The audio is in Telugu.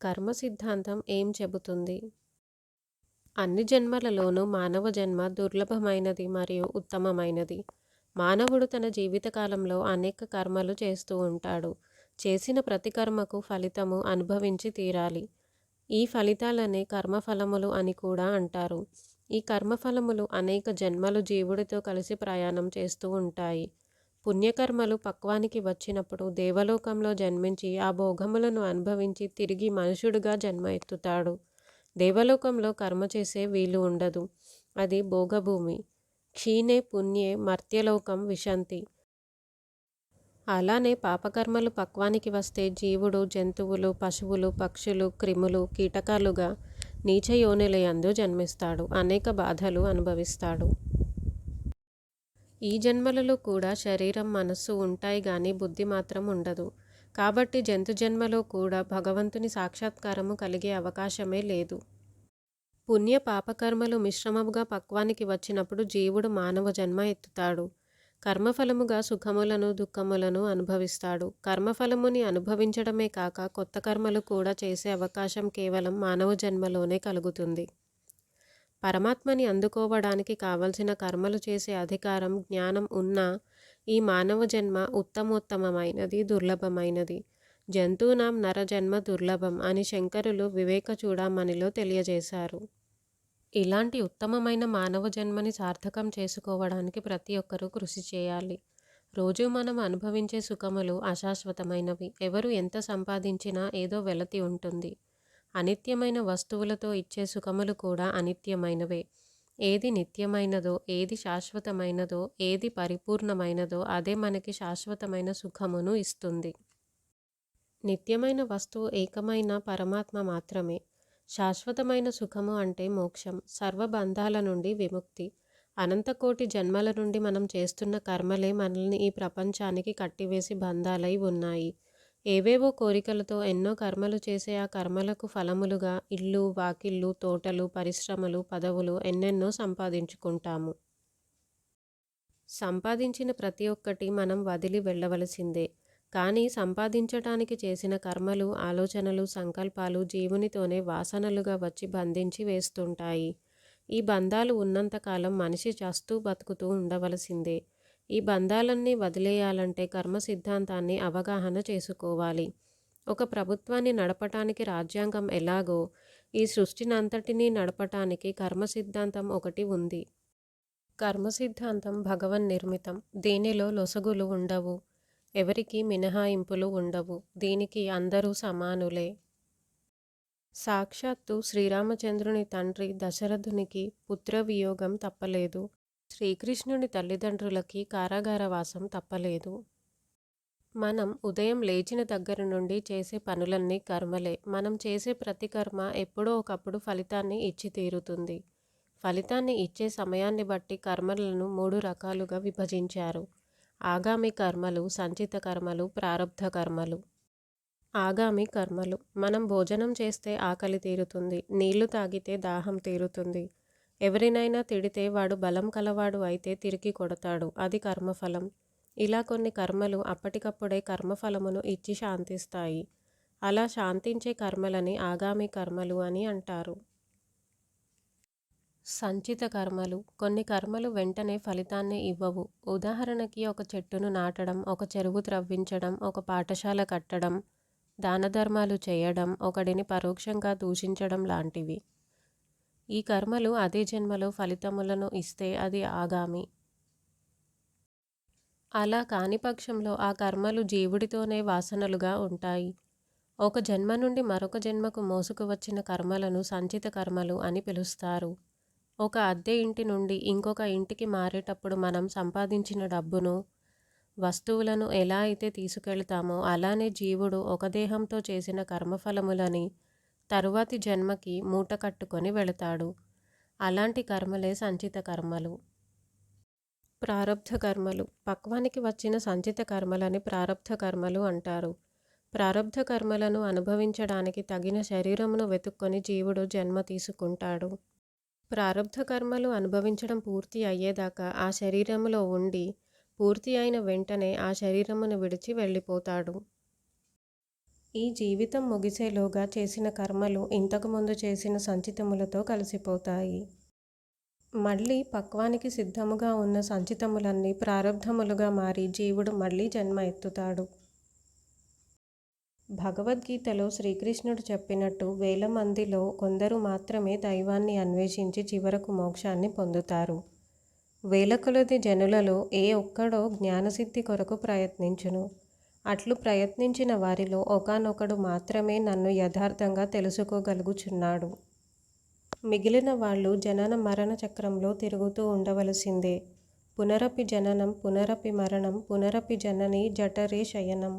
కర్మ సిద్ధాంతం ఏం చెబుతుంది? అన్ని జన్మలలోనూ మానవ జన్మ దుర్లభమైనది మరియు ఉత్తమమైనది. మానవుడు తన జీవితకాలంలో అనేక కర్మలు చేస్తూ ఉంటాడు. చేసిన ప్రతి కర్మకు ఫలితము అనుభవించి తీరాలి. ఈ ఫలితాలనే కర్మఫలములు అని కూడా అంటారు. ఈ కర్మఫలములు అనేక జన్మలు జీవుడితో కలిసి ప్రయాణం చేస్తూ ఉంటాయి. పుణ్యకర్మలు పక్వానికి వచ్చినప్పుడు దేవలోకంలో జన్మించి ఆ భోగములను అనుభవించి తిరిగి మనుషుడుగా జన్మ ఎత్తుతాడు. దేవలోకంలో కర్మ చేసే వీలు ఉండదు. అది భోగభూమి. క్షీణే పుణ్యే మర్త్యలోకం విశంతి. అలానే పాపకర్మలు పక్వానికి వస్తే జీవుడు జంతువులు, పశువులు, పక్షులు, క్రిములు, కీటకాలుగా నీచ యోనులయందు జన్మిస్తాడు. అనేక బాధలు అనుభవిస్తాడు. ఈ జన్మలలో కూడా శరీరం, మనస్సు ఉంటాయి గాని బుద్ధి మాత్రం ఉండదు. కాబట్టి జంతు జన్మలో కూడా భగవంతుని సాక్షాత్కారము కలిగే అవకాశమే లేదు. పుణ్య పాపకర్మలు మిశ్రమముగా పక్వానికి వచ్చినప్పుడు జీవుడు మానవ జన్మ ఎత్తుతాడు. కర్మఫలముగా సుఖములను, దుఃఖములను అనుభవిస్తాడు. కర్మఫలముని అనుభవించడమే కాక కొత్త కర్మలు కూడా చేసే అవకాశం కేవలం మానవ జన్మలోనే కలుగుతుంది. పరమాత్మని అందుకోవడానికి కావలసిన కర్మలు చేసే అధికారం, జ్ఞానం ఉన్నా ఈ మానవ జన్మ ఉత్తమోత్తమైనది, దుర్లభమైనది. జంతూనాం నరజన్మ దుర్లభం అని శంకరులు వివేక చూడామణిలో తెలియజేశారు. ఇలాంటి ఉత్తమమైన మానవ జన్మని సార్థకం చేసుకోవడానికి ప్రతి ఒక్కరూ కృషి చేయాలి. రోజు మనం అనుభవించే సుఖములు అశాశ్వతమైనవి. ఎవరు ఎంత సంపాదించినా ఏదో వెలతి ఉంటుంది. అనిత్యమైన వస్తువులతో ఇచ్చే సుఖములు కూడా అనిత్యమైనవే. ఏది నిత్యమైనదో, ఏది శాశ్వతమైనదో, ఏది పరిపూర్ణమైనదో అదే మనకి శాశ్వతమైన సుఖమును ఇస్తుంది. నిత్యమైన వస్తువు ఏకమైన పరమాత్మ మాత్రమే. శాశ్వతమైన సుఖము అంటే మోక్షం, సర్వబంధాల నుండి విముక్తి. అనంతకోటి జన్మల నుండి మనం చేస్తున్న కర్మలే మనల్ని ఈ ప్రపంచానికి కట్టివేసి బంధాలై ఉన్నాయి. ఏవేవో కోరికలతో ఎన్నో కర్మలు చేసే ఆ కర్మలకు ఫలములుగా ఇల్లు, వాకిళ్ళు, తోటలు, పరిశ్రమలు, పదవులు ఎన్నెన్నో సంపాదించుకుంటాము. సంపాదించిన ప్రతి ఒక్కటి మనం వదిలి వెళ్ళవలసిందే. కానీ సంపాదించటానికి చేసిన కర్మలు, ఆలోచనలు, సంకల్పాలు జీవునితోనే వాసనలుగా వచ్చి బంధించి వేస్తుంటాయి. ఈ బంధాలు ఉన్నంతకాలం మనిషి చస్తూ బతుకుతూ ఉండవలసిందే. ఈ బంధాలన్నీ వదిలేయాలంటే కర్మ సిద్ధాంతాన్ని అవగాహన చేసుకోవాలి. ఒక ప్రభుత్వాన్ని నడపటానికి రాజ్యాంగం ఎలాగో ఈ సృష్టినంతటినీ నడపటానికి కర్మ సిద్ధాంతం ఒకటి ఉంది. కర్మ సిద్ధాంతం భగవన్నిర్మితం. దీనిలో లొసుగులు ఉండవు. ఎవరికి మినహాయింపులు ఉండవు. దీనికి అందరూ సమానులే. సాక్షాత్తు శ్రీరామచంద్రుని తండ్రి దశరథునికి పుత్రవియోగం తప్పలేదు. శ్రీకృష్ణుని తల్లిదండ్రులకి కారాగారవాసం తప్పలేదు. మనం ఉదయం లేచిన దగ్గర నుండి చేసే పనులన్నీ కర్మలే. మనం చేసే ప్రతి కర్మ ఎప్పుడో ఒకప్పుడు ఫలితాన్ని ఇచ్చి తీరుతుంది. ఫలితాన్ని ఇచ్చే సమయాన్ని బట్టి కర్మలను 3 రకాలుగా విభజించారు. ఆగామి కర్మలు, సంచిత కర్మలు, ప్రారబ్ధ కర్మలు. ఆగామి కర్మలు. మనం భోజనం చేస్తే ఆకలి తీరుతుంది. నీళ్లు తాగితే దాహం తీరుతుంది. ఎవరినైనా తిడితే వాడు బలం కలవాడు అయితే తిరిగి కొడతాడు. అది కర్మఫలం. ఇలా కొన్ని కర్మలు అప్పటికప్పుడే కర్మఫలమును ఇచ్చి శాంతిస్తాయి. అలా శాంతించే కర్మలని ఆగామి కర్మలు అని అంటారు. సంచిత కర్మలు. కొన్ని కర్మలు వెంటనే ఫలితాన్ని ఇవ్వవు. ఉదాహరణకి ఒక చెట్టును నాటడం, ఒక చెరువు త్రవ్వించడం, ఒక పాఠశాల కట్టడం, దానధర్మాలు చేయడం, ఒకడిని పరోక్షంగా దూషించడం లాంటివి. ఈ కర్మలు అదే జన్మలో ఫలితములను ఇస్తే అది ఆగామి. అలా కాని పక్షంలో ఆ కర్మలు జీవుడితోనే వాసనలుగా ఉంటాయి. ఒక జన్మ నుండి మరొక జన్మకు మోసుకు వచ్చిన కర్మలను సంచిత కర్మలు అని పిలుస్తారు. ఒక అద్దె ఇంటి నుండి ఇంకొక ఇంటికి మారేటప్పుడు మనం సంపాదించిన డబ్బును, వస్తువులను ఎలా అయితే తీసుకెళ్తామో అలానే జీవుడు ఒక దేహంతో చేసిన కర్మఫలములని తరువాతి జన్మకి మూట కట్టుకొని వెళతాడు. అలాంటి కర్మలే సంచిత కర్మలు. ప్రారబ్ధ కర్మలు. పక్వానికి వచ్చిన సంచిత కర్మలని ప్రారబ్ధ కర్మలు అంటారు. ప్రారబ్ధ కర్మలను అనుభవించడానికి తగిన శరీరమును వెతుక్కొని జీవుడు జన్మ తీసుకుంటాడు. ప్రారబ్ధ కర్మలు అనుభవించడం పూర్తి అయ్యేదాకా ఆ శరీరములో ఉండి పూర్తి అయిన వెంటనే ఆ శరీరమును విడిచి వెళ్ళిపోతాడు. ఈ జీవితం ముగిసేలోగా చేసిన కర్మలు ఇంతకుముందు చేసిన సంచితములతో కలిసిపోతాయి. మళ్ళీ పక్వానికి సిద్ధముగా ఉన్న సంచితములన్నీ ప్రారబ్ధములుగా మారి జీవుడు మళ్ళీ జన్మ ఎత్తుతాడు. భగవద్గీతలో శ్రీకృష్ణుడు చెప్పినట్టు 1000 మందిలో కొందరు మాత్రమే దైవాన్ని అన్వేషించి చివరకు మోక్షాన్ని పొందుతారు. వేల కొలది జనులలో ఏ ఒక్కడో జ్ఞానసిద్ధి కొరకు ప్రయత్నించును. అట్లు ప్రయత్నించిన వారిలో ఒకానొకడు మాత్రమే నన్ను యథార్థంగా తెలుసుకోగలుగుచున్నాడు. మిగిలిన వాళ్ళు జనన మరణ చక్రంలో తిరుగుతూ ఉండవలసిందే. పునరపి జననం పునరపి మరణం పునరపి జననీ జఠరే శయనం.